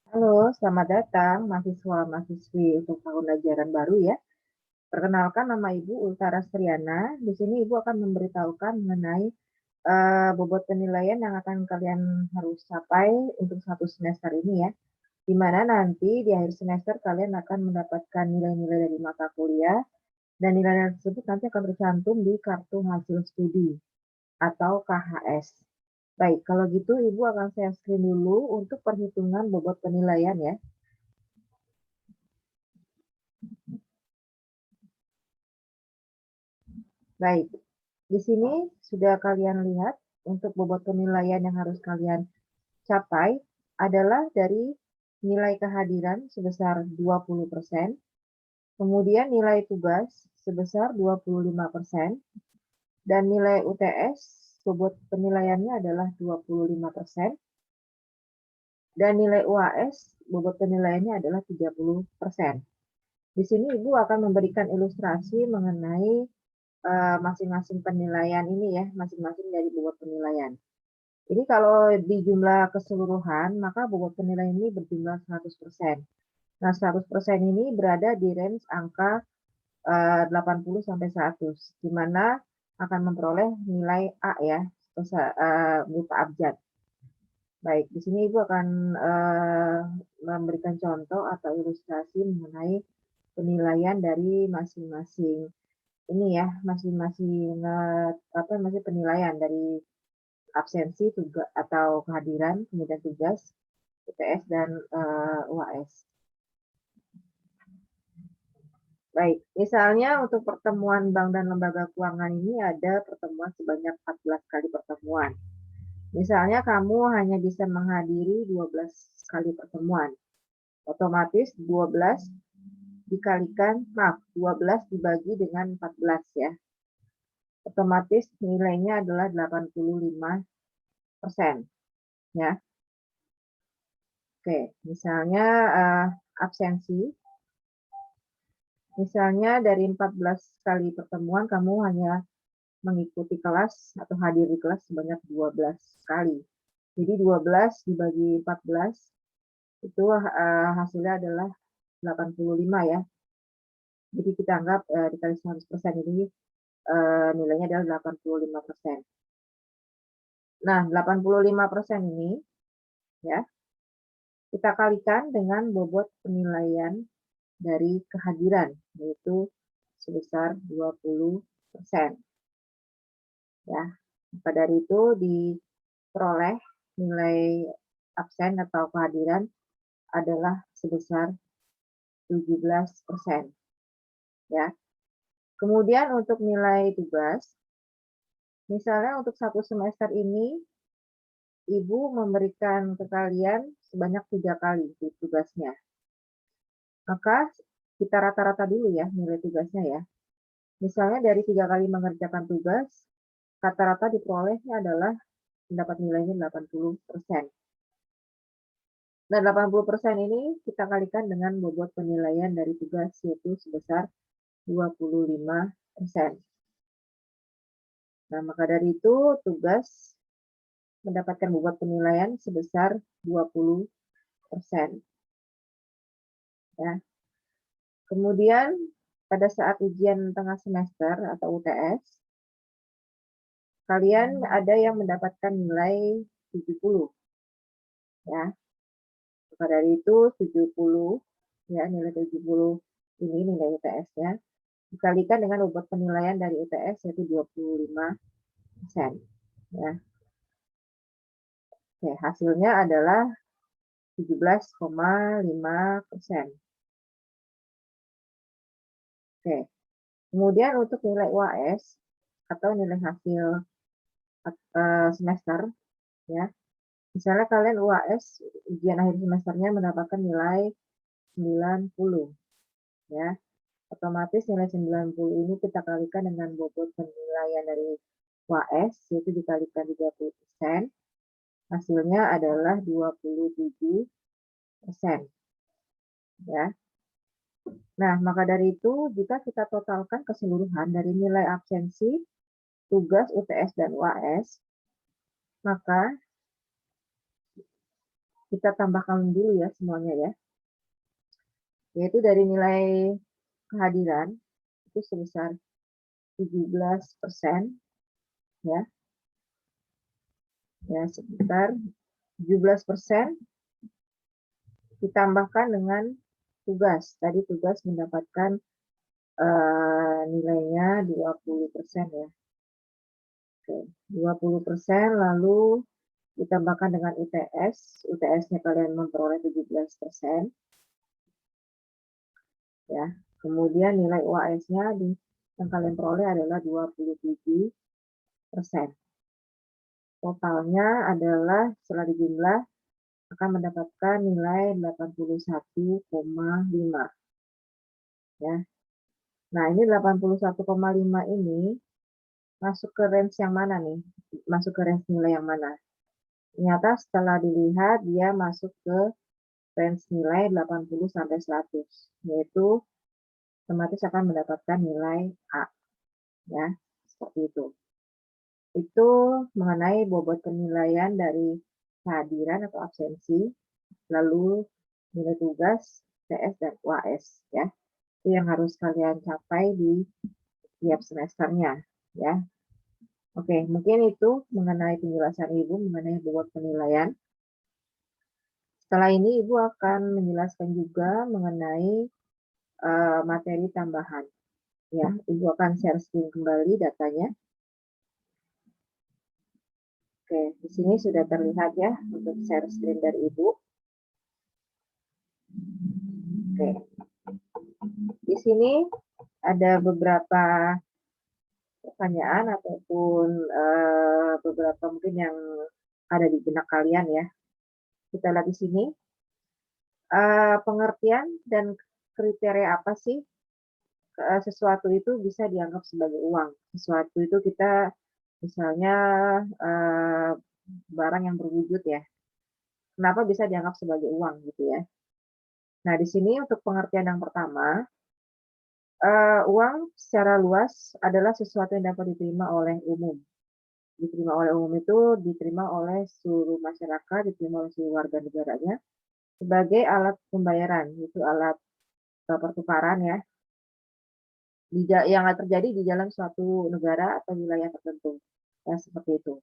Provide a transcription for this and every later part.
Halo, selamat datang mahasiswa-mahasiswi untuk tahun ajaran baru ya. Perkenalkan nama Ibu Ulta Rastriana. Di sini Ibu akan memberitahukan mengenai bobot penilaian yang akan kalian harus capai untuk satu semester ini ya. Di mana nanti di akhir semester kalian akan mendapatkan nilai-nilai dari mata kuliah dan nilai tersebut nanti akan tercantum di kartu hasil studi atau KHS. Baik, kalau gitu Ibu akan share screen dulu untuk perhitungan bobot penilaian ya. Baik, di sini sudah kalian lihat untuk bobot penilaian yang harus kalian capai adalah dari nilai kehadiran sebesar 20%, kemudian nilai tugas sebesar 25%, dan nilai UTS bobot penilaiannya adalah 25%, dan nilai UAS bobot penilaiannya adalah 30%. Di sini Ibu akan memberikan ilustrasi mengenai masing-masing penilaian ini ya, masing-masing dari bobot penilaian. Jadi kalau di jumlah keseluruhan, maka bobot penilaian ini berjumlah 100%. Nah, 100% ini berada di range angka 80 sampai 100, di mana akan memperoleh nilai A ya, berupa abjad. Baik, di sini Ibu akan memberikan contoh atau ilustrasi mengenai penilaian dari masing-masing ini ya, masing-masing penilaian dari absensi atau kehadiran, kemudian tugas, UTS, dan UAS. Baik, misalnya untuk pertemuan bank dan lembaga keuangan ini ada pertemuan sebanyak 14 kali pertemuan. Misalnya kamu hanya bisa menghadiri 12 kali pertemuan. Otomatis 12 dibagi dengan 14 ya. Otomatis nilainya adalah 85% ya. Oke, misalnya absensi. Misalnya dari 14 kali pertemuan kamu hanya mengikuti kelas atau hadir di kelas sebanyak 12 kali. Jadi 12 dibagi 14 itu hasilnya adalah 85 ya. Jadi kita anggap dikali 100% ini nilainya adalah 85%. Nah, 85% ini ya kita kalikan dengan bobot penilaian dari kehadiran, yaitu sebesar 20%. Ya, maka dari itu diperoleh nilai absen atau kehadiran adalah sebesar 17%. Ya. Kemudian untuk nilai tugas, misalnya untuk satu semester ini, Ibu memberikan ke kalian sebanyak 3 kali tugasnya. Maka kita rata-rata dulu ya nilai tugasnya ya. Misalnya dari 3 kali mengerjakan tugas, rata-rata diperolehnya adalah mendapat nilainya 80%. Nah, 80% ini kita kalikan dengan bobot penilaian dari tugas, yaitu sebesar 25%. Nah, maka dari itu tugas mendapatkan bobot penilaian sebesar 20%. Ya. Kemudian pada saat ujian tengah semester atau UTS, kalian ada yang mendapatkan nilai 70. Ya. Maka dari itu 70 ya, nilai 70 ini nilai UTS-nya dikalikan dengan bobot penilaian dari UTS yaitu 25%. Ya. Oke, hasilnya adalah 17,5%. Oke. Kemudian untuk nilai UAS atau nilai hasil semester ya. Misalnya kalian UAS ujian akhir semesternya mendapatkan nilai 90 ya. Otomatis nilai 90 ini kita kalikan dengan bobot penilaian dari UAS yaitu dikalikan 30%. Hasilnya adalah 27%. Ya. Nah, maka dari itu jika kita totalkan keseluruhan dari nilai absensi, tugas, UTS, dan UAS, maka kita tambahkan dulu ya semuanya ya, yaitu dari nilai kehadiran itu sebesar 17% ya, sekitar 17% ditambahkan dengan tugas. Tadi tugas mendapatkan nilainya 20% ya. Oke, 20% lalu ditambahkan dengan UTS. UTS-nya kalian memperoleh 17%. Ya. Kemudian nilai UAS-nya yang kalian peroleh adalah 27%. Totalnya adalah setelah dijumlah akan mendapatkan nilai 81,5 ya. Nah, ini 81,5 ini masuk ke range yang mana nih? Masuk ke range nilai yang mana? Ternyata setelah dilihat dia masuk ke range nilai 80 sampai 100, yaitu otomatis akan mendapatkan nilai A ya, seperti itu. Itu mengenai bobot penilaian dari kehadiran atau absensi, lalu nilai tugas, TS dan UAS ya. Itu yang harus kalian capai di tiap semesternya ya. Oke, mungkin itu mengenai penjelasan Ibu mengenai bobot penilaian. Setelah ini Ibu akan menjelaskan juga mengenai materi tambahan. Ya, Ibu akan share screen kembali datanya. Oke, di sini sudah terlihat ya untuk share screen dari Ibu. Oke. Di sini ada beberapa pertanyaan ataupun beberapa mungkin yang ada di benak kalian ya. Kita lihat di sini. Pengertian dan kriteria apa sih sesuatu itu bisa dianggap sebagai uang. Sesuatu itu kita misalnya barang yang berwujud ya. Kenapa bisa dianggap sebagai uang gitu ya. Nah, di sini untuk pengertian yang pertama, uang secara luas adalah sesuatu yang dapat diterima oleh umum. Diterima oleh umum itu diterima oleh seluruh masyarakat, diterima oleh seluruh warga negaranya sebagai alat pembayaran, itu alat pertukaran ya. Yang terjadi di dalam suatu negara atau wilayah tertentu. Ya, seperti itu.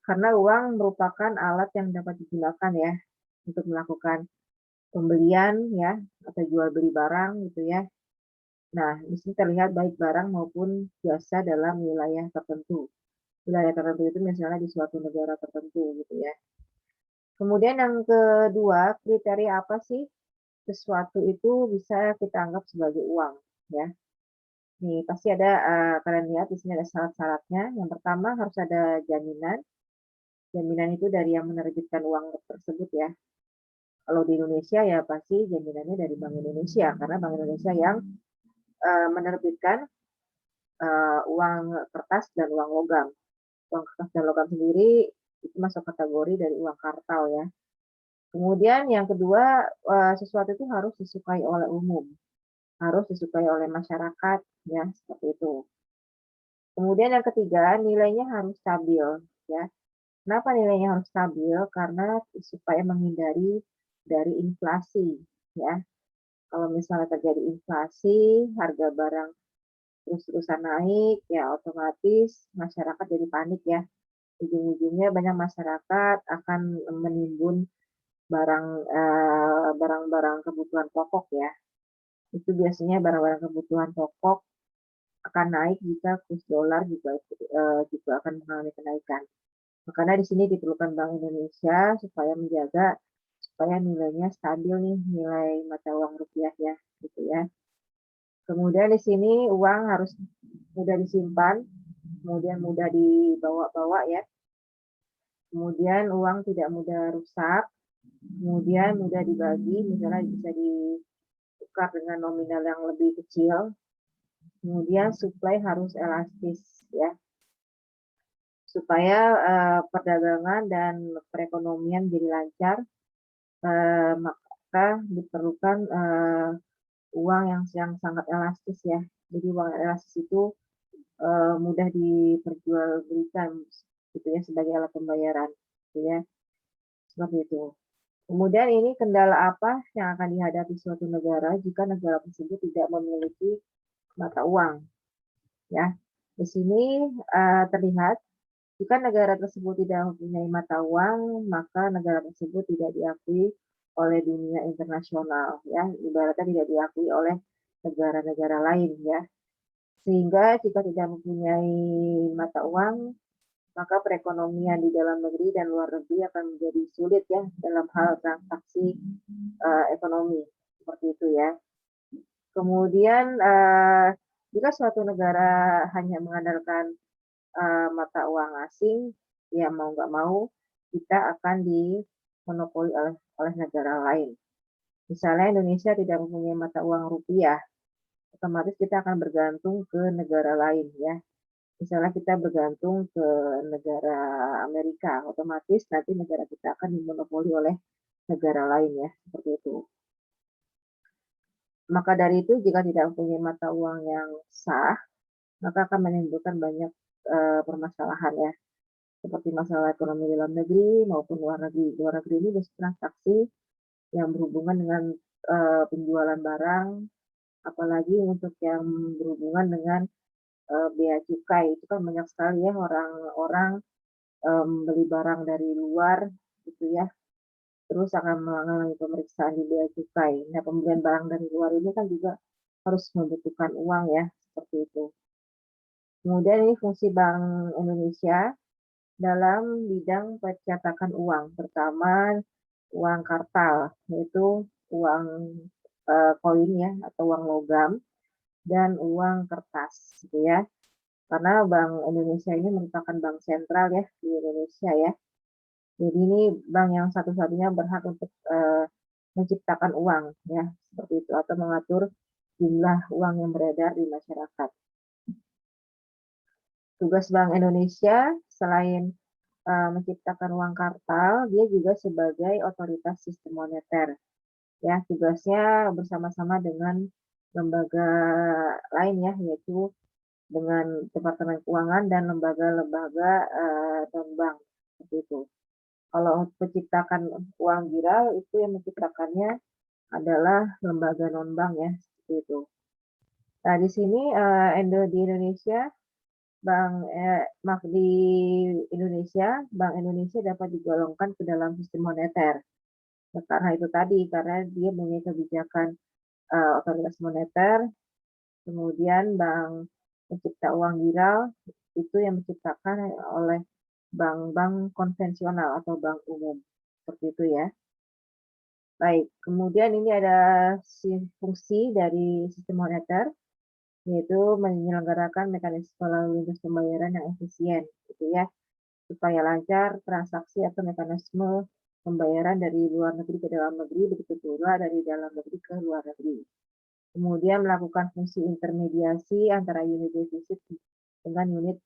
Karena uang merupakan alat yang dapat digunakan ya untuk melakukan pembelian ya atau jual beli barang gitu ya. Nah, di sini terlihat baik barang maupun jasa dalam wilayah tertentu. Wilayah tertentu itu misalnya di suatu negara tertentu gitu ya. Kemudian yang kedua, kriteria apa sih sesuatu itu bisa kita anggap sebagai uang ya. Nih, pasti ada, kalian lihat di sini ada syarat-syaratnya. Yang pertama harus ada jaminan. Jaminan itu dari yang menerbitkan uang tersebut ya. Kalau di Indonesia ya pasti jaminannya dari Bank Indonesia, karena Bank Indonesia yang menerbitkan uang kertas dan uang logam. Uang kertas dan logam sendiri itu masuk kategori dari uang kartal ya. Kemudian yang kedua, sesuatu itu harus disukai oleh umum, harus disukai oleh masyarakat ya, seperti itu. Kemudian yang ketiga, nilainya harus stabil ya. Kenapa nilainya harus stabil? Karena supaya menghindari dari inflasi ya. Kalau misalnya terjadi inflasi, harga barang terus-terusan naik, ya otomatis masyarakat jadi panik ya. Ujung-ujungnya banyak masyarakat akan menimbun barang-barang kebutuhan pokok ya. Itu biasanya barang-barang kebutuhan pokok akan naik jika kurs dolar juga akan mengalami kenaikan. Makanya di sini diperlukan Bank Indonesia supaya menjaga supaya nilainya stabil nih, nilai mata uang rupiah ya, gitu ya. Kemudian di sini uang harus mudah disimpan, kemudian mudah dibawa-bawa ya. Kemudian uang tidak mudah rusak, kemudian mudah dibagi, misalnya bisa ditukar dengan nominal yang lebih kecil. Kemudian supply harus elastis ya, supaya perdagangan dan perekonomian jadi lancar, maka diperlukan uang yang sangat elastis ya. Jadi uang elastis itu mudah diperjualbelikan gitu ya sebagai alat pembayaran gitu ya. Seperti itu. Kemudian ini kendala apa yang akan dihadapi suatu negara jika negara tersebut tidak memiliki mata uang, ya. Di sini, terlihat jika negara tersebut tidak mempunyai mata uang, maka negara tersebut tidak diakui oleh dunia internasional, ya. Ibaratnya tidak diakui oleh negara-negara lain, ya. Sehingga jika tidak mempunyai mata uang, maka perekonomian di dalam negeri dan luar negeri akan menjadi sulit ya dalam hal transaksi ekonomi seperti itu ya. Kemudian jika suatu negara hanya mengandalkan mata uang asing, ya mau nggak mau kita akan dimonopoli oleh negara lain. Misalnya Indonesia tidak mempunyai mata uang rupiah, otomatis kita akan bergantung ke negara lain ya. Misalnya kita bergantung ke negara Amerika, otomatis nanti negara kita akan dimonopoli oleh negara lain ya, seperti itu. Maka dari itu jika tidak mempunyai mata uang yang sah, maka akan menimbulkan banyak permasalahan ya, seperti masalah ekonomi dalam negeri maupun luar negeri. Luar negeri ini biasanya transaksi yang berhubungan dengan penjualan barang, apalagi untuk yang berhubungan dengan bea cukai. Itu kan banyak sekali ya orang-orang beli barang dari luar gitu ya, terus akan mengalami pemeriksaan di bea cukai. Nah, pembelian barang dari luar ini kan juga harus membutuhkan uang ya, seperti itu. Kemudian ini fungsi Bank Indonesia dalam bidang percetakan uang. Pertama, uang kartal, yaitu uang koin ya atau uang logam dan uang kertas gitu ya. Karena Bank Indonesia ini merupakan bank sentral ya di Indonesia ya. Jadi ini bank yang satu-satunya berhak untuk menciptakan uang ya, seperti itu atau mengatur jumlah uang yang beredar di masyarakat. Tugas Bank Indonesia selain menciptakan uang kartal, dia juga sebagai otoritas sistem moneter. Ya, tugasnya bersama-sama dengan lembaga lain ya, yaitu dengan Departemen Keuangan dan lembaga-lembaga non-bank seperti itu. Kalau untuk menciptakan uang viral itu yang menciptakannya adalah lembaga non-bank ya, seperti itu. Nah, di sini di Indonesia di Indonesia, Bank Indonesia dapat digolongkan ke dalam sistem moneter. Nah, karena itu tadi, karena dia mempunyai kebijakan otoritas moneter, kemudian bank pencipta uang viral itu yang menciptakan oleh bank-bank konvensional atau bank umum, seperti itu ya. Baik, kemudian ini ada fungsi dari sistem moneter, yaitu menyelenggarakan mekanisme lalu lintas pembayaran yang efisien, gitu ya, supaya lancar transaksi atau mekanisme pembayaran dari luar negeri ke dalam negeri, begitu pula dari dalam negeri ke luar negeri. Kemudian melakukan fungsi intermediasi antara unit defisit dengan unit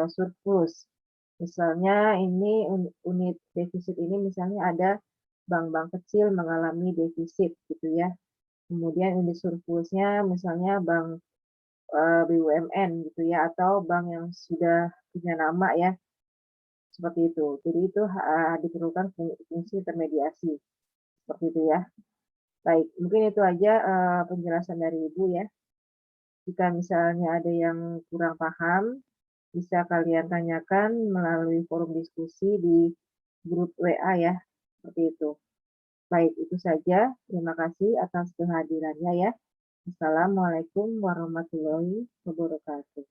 surplus. Misalnya ini unit defisit ini misalnya ada bank-bank kecil mengalami defisit gitu ya. Kemudian unit surplusnya misalnya bank BUMN gitu ya atau bank yang sudah punya nama ya, seperti itu. Jadi itu diperlukan fungsi intermediasi, seperti itu ya. Baik, mungkin itu aja penjelasan dari Ibu ya. Jika misalnya ada yang kurang paham, bisa kalian tanyakan melalui forum diskusi di grup WA ya, seperti itu. Baik, itu saja. Terima kasih atas kehadirannya ya. Assalamualaikum warahmatullahi wabarakatuh.